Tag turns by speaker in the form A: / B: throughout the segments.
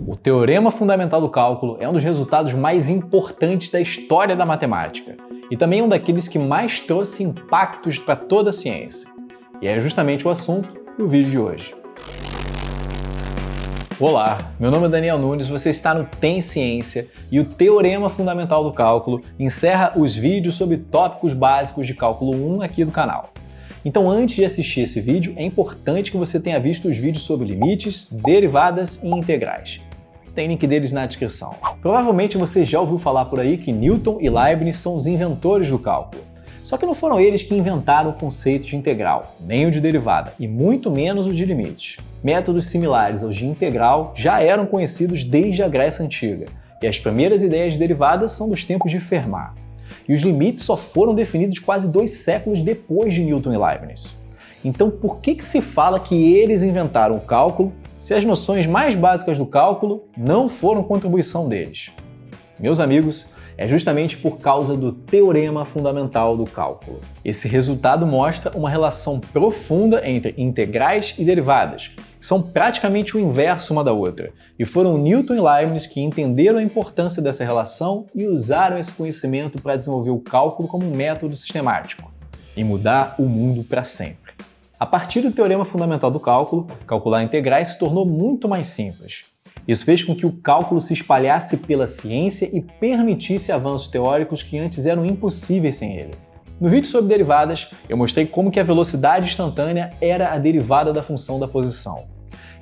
A: O teorema fundamental do cálculo é um dos resultados mais importantes da história da matemática e também um daqueles que mais trouxe impactos para toda a ciência. E é justamente o assunto do vídeo de hoje. Olá, meu nome é Daniel Nunes, você está no Tem Ciência e o Teorema Fundamental do Cálculo encerra os vídeos sobre tópicos básicos de cálculo 1 aqui do canal. Então, antes de assistir esse vídeo, é importante que você tenha visto os vídeos sobre limites, derivadas e integrais. Tem link deles na descrição. Provavelmente você já ouviu falar por aí que Newton e Leibniz são os inventores do cálculo. Só que não foram eles que inventaram o conceito de integral, nem o de derivada, e muito menos o de limite. Métodos similares aos de integral já eram conhecidos desde a Grécia Antiga, e as primeiras ideias de derivadas são dos tempos de Fermat. E os limites só foram definidos quase 2 séculos depois de Newton e Leibniz. Então, por que se fala que eles inventaram o cálculo se as noções mais básicas do cálculo não foram contribuição deles? Meus amigos, é justamente por causa do teorema fundamental do cálculo. Esse resultado mostra uma relação profunda entre integrais e derivadas, que são praticamente o inverso uma da outra, e foram Newton e Leibniz que entenderam a importância dessa relação e usaram esse conhecimento para desenvolver o cálculo como um método sistemático e mudar o mundo para sempre. A partir do teorema fundamental do cálculo, calcular integrais se tornou muito mais simples. Isso fez com que o cálculo se espalhasse pela ciência e permitisse avanços teóricos que antes eram impossíveis sem ele. No vídeo sobre derivadas, eu mostrei como que a velocidade instantânea era a derivada da função da posição.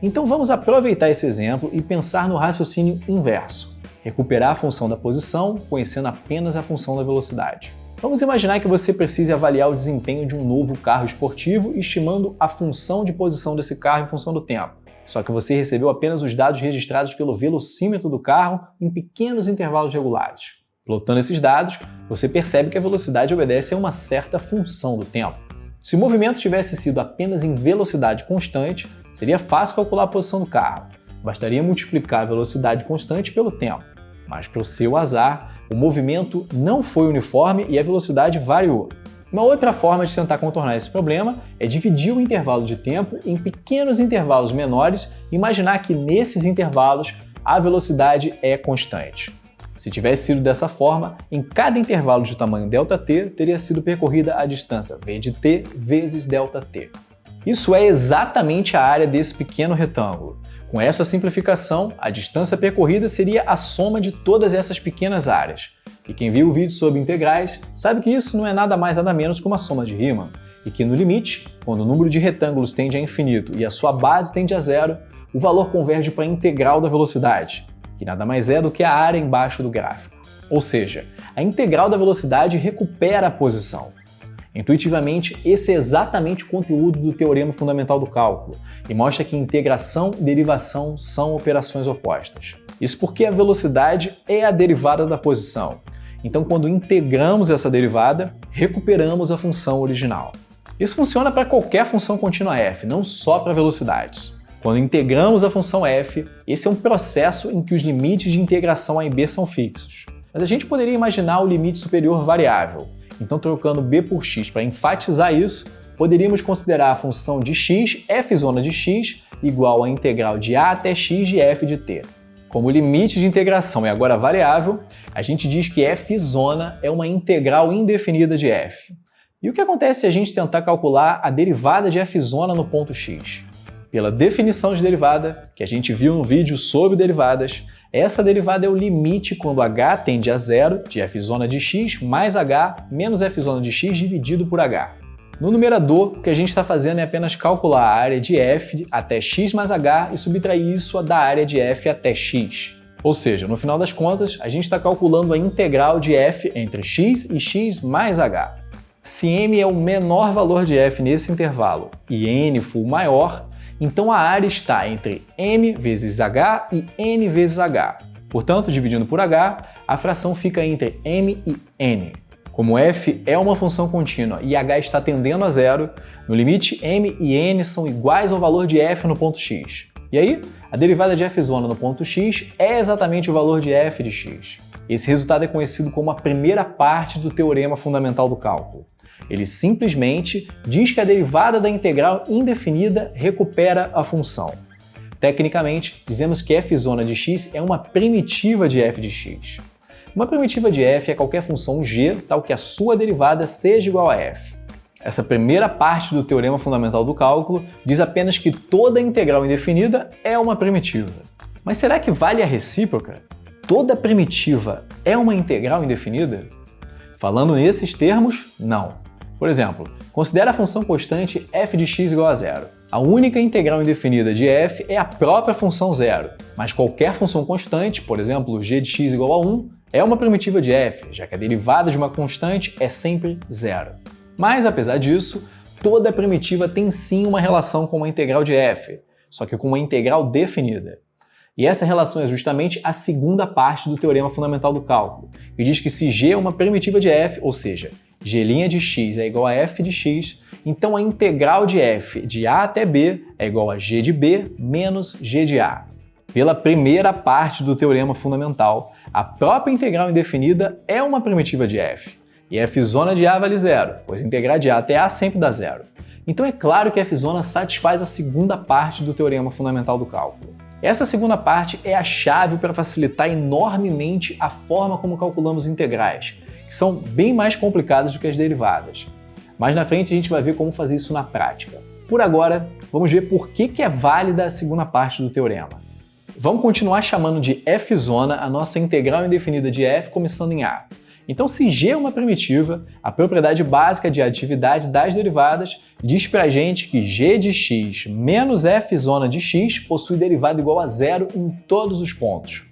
A: Então vamos aproveitar esse exemplo e pensar no raciocínio inverso. Recuperar a função da posição, conhecendo apenas a função da velocidade. Vamos imaginar que você precise avaliar o desempenho de um novo carro esportivo, estimando a função de posição desse carro em função do tempo. Só que você recebeu apenas os dados registrados pelo velocímetro do carro em pequenos intervalos regulares. Plotando esses dados, você percebe que a velocidade obedece a uma certa função do tempo. Se o movimento tivesse sido apenas em velocidade constante, seria fácil calcular a posição do carro. Bastaria multiplicar a velocidade constante pelo tempo. Mas, para o seu azar, o movimento não foi uniforme e a velocidade variou. Uma outra forma de tentar contornar esse problema é dividir o intervalo de tempo em pequenos intervalos menores e imaginar que nesses intervalos a velocidade é constante. Se tivesse sido dessa forma, em cada intervalo de tamanho ΔT teria sido percorrida a distância v de t vezes ΔT. Isso é exatamente a área desse pequeno retângulo. Com essa simplificação, a distância percorrida seria a soma de todas essas pequenas áreas. E quem viu o vídeo sobre integrais sabe que isso não é nada mais nada menos que uma soma de Riemann, e que no limite, quando o número de retângulos tende a infinito e a sua base tende a zero, o valor converge para a integral da velocidade, que nada mais é do que a área embaixo do gráfico. Ou seja, a integral da velocidade recupera a posição. Intuitivamente, esse é exatamente o conteúdo do teorema fundamental do cálculo, e mostra que integração e derivação são operações opostas. Isso porque a velocidade é a derivada da posição. Então, quando integramos essa derivada, recuperamos a função original. Isso funciona para qualquer função contínua f, não só para velocidades. Quando integramos a função f, esse é um processo em que os limites de integração a e b são fixos. Mas a gente poderia imaginar o limite superior variável. Então, trocando b por x para enfatizar isso, poderíamos considerar a função de x, f zona de x, igual à integral de a até x de f de t. Como o limite de integração é agora variável, a gente diz que f zona é uma integral indefinida de f. E o que acontece se a gente tentar calcular a derivada de f zona no ponto x? Pela definição de derivada, que a gente viu no vídeo sobre derivadas, essa derivada é o limite quando h tende a zero de f zona de x mais h menos f zona de x dividido por h. No numerador, o que a gente está fazendo é apenas calcular a área de f até x mais h e subtrair isso da área de f até x. Ou seja, no final das contas, a gente está calculando a integral de f entre x e x mais h. Se m é o menor valor de f nesse intervalo e n for o maior, então a área está entre m vezes h e n vezes h. Portanto, dividindo por h, a fração fica entre m e n. Como f é uma função contínua e h está tendendo a zero, no limite m e n são iguais ao valor de f no ponto x. E aí, a derivada de f zona no ponto x é exatamente o valor de f de x. Esse resultado é conhecido como a primeira parte do teorema fundamental do cálculo. Ele simplesmente diz que a derivada da integral indefinida recupera a função. Tecnicamente, dizemos que f' de x é uma primitiva de f de x. Uma primitiva de f é qualquer função g tal que a sua derivada seja igual a f. Essa primeira parte do teorema fundamental do cálculo diz apenas que toda integral indefinida é uma primitiva. Mas será que vale a recíproca? Toda primitiva é uma integral indefinida? Falando nesses termos, não. Por exemplo, considera a função constante f de x igual a zero. A única integral indefinida de f é a própria função zero, mas qualquer função constante, por exemplo, g de x igual a 1, é uma primitiva de f, já que a derivada de uma constante é sempre zero. Mas, apesar disso, toda primitiva tem sim uma relação com uma integral de f, só que com uma integral definida. E essa relação é justamente a segunda parte do teorema fundamental do cálculo, que diz que se g é uma primitiva de f, ou seja, g' de x é igual a f de x, então a integral de f de a até b é igual a g de b menos g de a. Pela primeira parte do teorema fundamental, a própria integral indefinida é uma primitiva de f, e f' de a vale zero, pois integrar de a até a sempre dá zero. Então é claro que f' satisfaz a segunda parte do teorema fundamental do cálculo. Essa segunda parte é a chave para facilitar enormemente a forma como calculamos integrais, que são bem mais complicadas do que as derivadas. Mas na frente a gente vai ver como fazer isso na prática. Por agora, vamos ver por que é válida a segunda parte do teorema. Vamos continuar chamando de f' a nossa integral indefinida de f começando em a. Então, se g é uma primitiva, a propriedade básica de aditividade das derivadas diz pra gente que g de x menos f' de x possui derivada igual a zero em todos os pontos.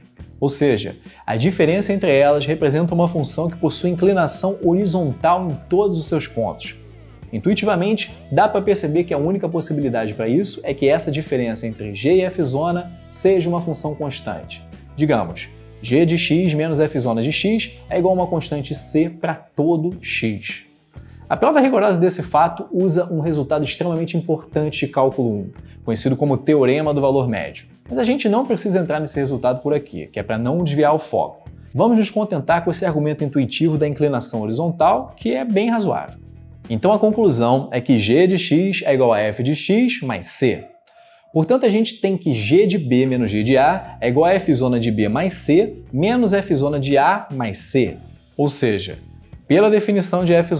A: Ou seja, a diferença entre elas representa uma função que possui inclinação horizontal em todos os seus pontos. Intuitivamente, dá para perceber que a única possibilidade para isso é que essa diferença entre g e f' seja uma função constante. Digamos, g de x menos f' de x é igual a uma constante c para todo x. A prova rigorosa desse fato usa um resultado extremamente importante de cálculo 1, conhecido como teorema do valor médio. Mas a gente não precisa entrar nesse resultado por aqui, que é para não desviar o foco. Vamos nos contentar com esse argumento intuitivo da inclinação horizontal, que é bem razoável. Então a conclusão é que g de x é igual a f de x mais c. Portanto, a gente tem que g de b menos g de a é igual a f' de b mais c menos f' de a mais c. Ou seja, pela definição de f',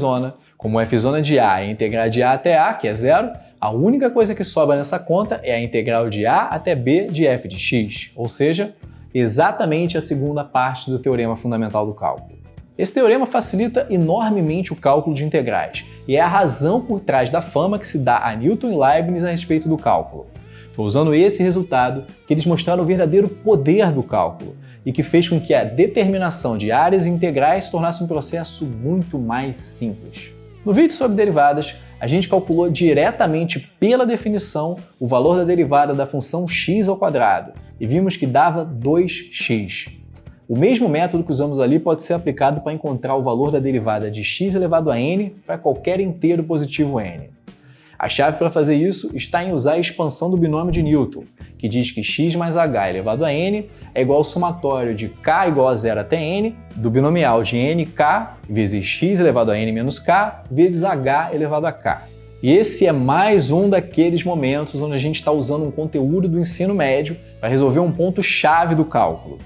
A: como f' de a é integrar de a até a, que é zero, a única coisa que sobra nessa conta é a integral de a até b de f de x, ou seja, exatamente a segunda parte do teorema fundamental do cálculo. Esse teorema facilita enormemente o cálculo de integrais e é a razão por trás da fama que se dá a Newton e Leibniz a respeito do cálculo. Foi usando esse resultado que eles mostraram o verdadeiro poder do cálculo e que fez com que a determinação de áreas integrais se tornasse um processo muito mais simples. No vídeo sobre derivadas, a gente calculou diretamente pela definição o valor da derivada da função x ao quadrado e vimos que dava 2x. O mesmo método que usamos ali pode ser aplicado para encontrar o valor da derivada de x elevado a n para qualquer inteiro positivo n. A chave para fazer isso está em usar a expansão do binômio de Newton, que diz que x mais h elevado a n é igual ao somatório de k igual a zero até n, do binomial de nk vezes x elevado a n menos k vezes h elevado a k. E esse é mais um daqueles momentos onde a gente está usando um conteúdo do ensino médio para resolver um ponto-chave do cálculo.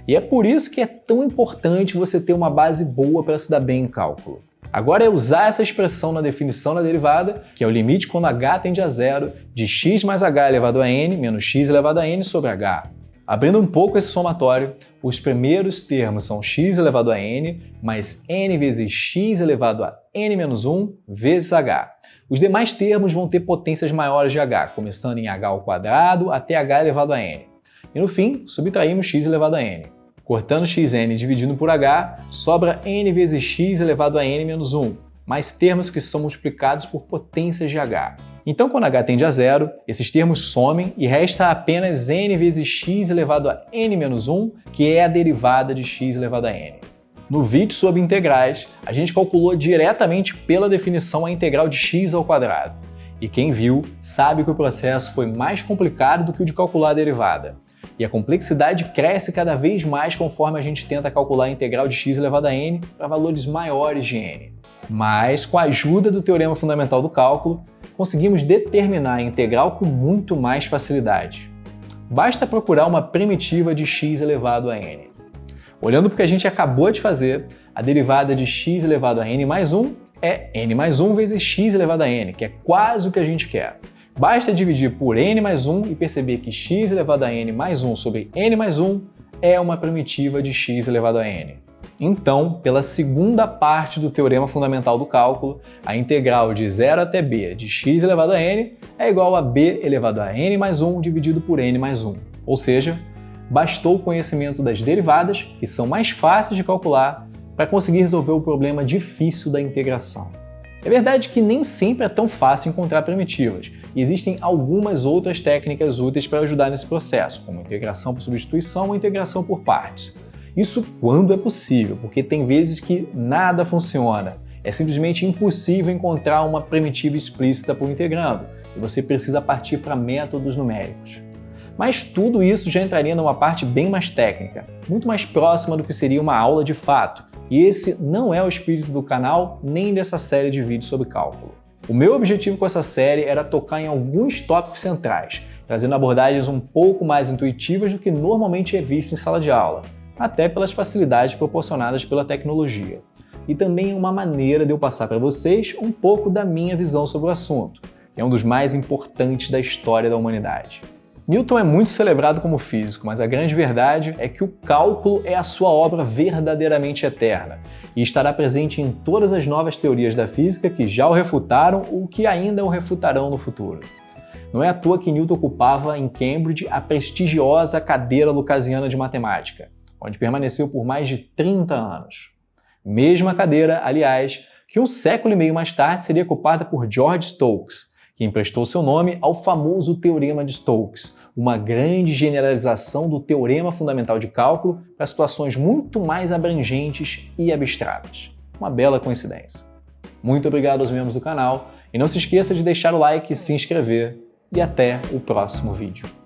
A: E é por isso que é tão importante você ter uma base boa para se dar bem em cálculo. Agora é usar essa expressão na definição da derivada, que é o limite quando h tende a zero, de x mais h elevado a n menos x elevado a n sobre h. Abrindo um pouco esse somatório, os primeiros termos são x elevado a n mais n vezes x elevado a n menos 1 vezes h. Os demais termos vão ter potências maiores de h, começando em h ao quadrado até h elevado a n. E no fim, subtraímos x elevado a n. Cortando xn e dividindo por h, sobra n vezes x elevado a n menos 1, mais termos que são multiplicados por potências de h. Então, quando h tende a zero, esses termos somem e resta apenas n vezes x elevado a n menos 1, que é a derivada de x elevado a n. No vídeo sobre integrais, a gente calculou diretamente pela definição a integral de x ao quadrado. E quem viu sabe que o processo foi mais complicado do que o de calcular a derivada. E a complexidade cresce cada vez mais conforme a gente tenta calcular a integral de x elevado a n para valores maiores de n. Mas, com a ajuda do teorema fundamental do cálculo, conseguimos determinar a integral com muito mais facilidade. basta procurar uma primitiva de x elevado a n. Olhando para o que a gente acabou de fazer, a derivada de x elevado a n mais 1 é n mais 1 vezes x elevado a n, que é quase o que a gente quer. Basta dividir por n mais 1 e perceber que x elevado a n mais 1 sobre n mais 1 é uma primitiva de x elevado a n. Então, pela segunda parte do teorema fundamental do cálculo, a integral de 0 até b de x elevado a n é igual a b elevado a n mais 1 dividido por n mais 1. Ou seja, bastou o conhecimento das derivadas, que são mais fáceis de calcular, para conseguir resolver o problema difícil da integração. É verdade que nem sempre é tão fácil encontrar primitivas, e existem algumas outras técnicas úteis para ajudar nesse processo, como integração por substituição ou integração por partes. Isso quando é possível, porque tem vezes que nada funciona. É simplesmente impossível encontrar uma primitiva explícita por integrando, e você precisa partir para métodos numéricos. Mas tudo isso já entraria numa parte bem mais técnica, muito mais próxima do que seria uma aula de fato, e esse não é o espírito do canal nem dessa série de vídeos sobre cálculo. O meu objetivo com essa série era tocar em alguns tópicos centrais, trazendo abordagens um pouco mais intuitivas do que normalmente é visto em sala de aula, até pelas facilidades proporcionadas pela tecnologia. E também uma maneira de eu passar para vocês um pouco da minha visão sobre o assunto, que é um dos mais importantes da história da humanidade. Newton é muito celebrado como físico, mas a grande verdade é que o cálculo é a sua obra verdadeiramente eterna e estará presente em todas as novas teorias da física que já o refutaram ou que ainda o refutarão no futuro. Não é à toa que Newton ocupava em Cambridge a prestigiosa cadeira lucasiana de matemática, onde permaneceu por mais de 30 anos. Mesma cadeira, aliás, que um século e meio mais tarde seria ocupada por George Stokes, que emprestou seu nome ao famoso Teorema de Stokes, uma grande generalização do teorema fundamental de cálculo para situações muito mais abrangentes e abstratas. Uma bela coincidência. Muito obrigado aos membros do canal e não se esqueça de deixar o like e se inscrever. E até o próximo vídeo.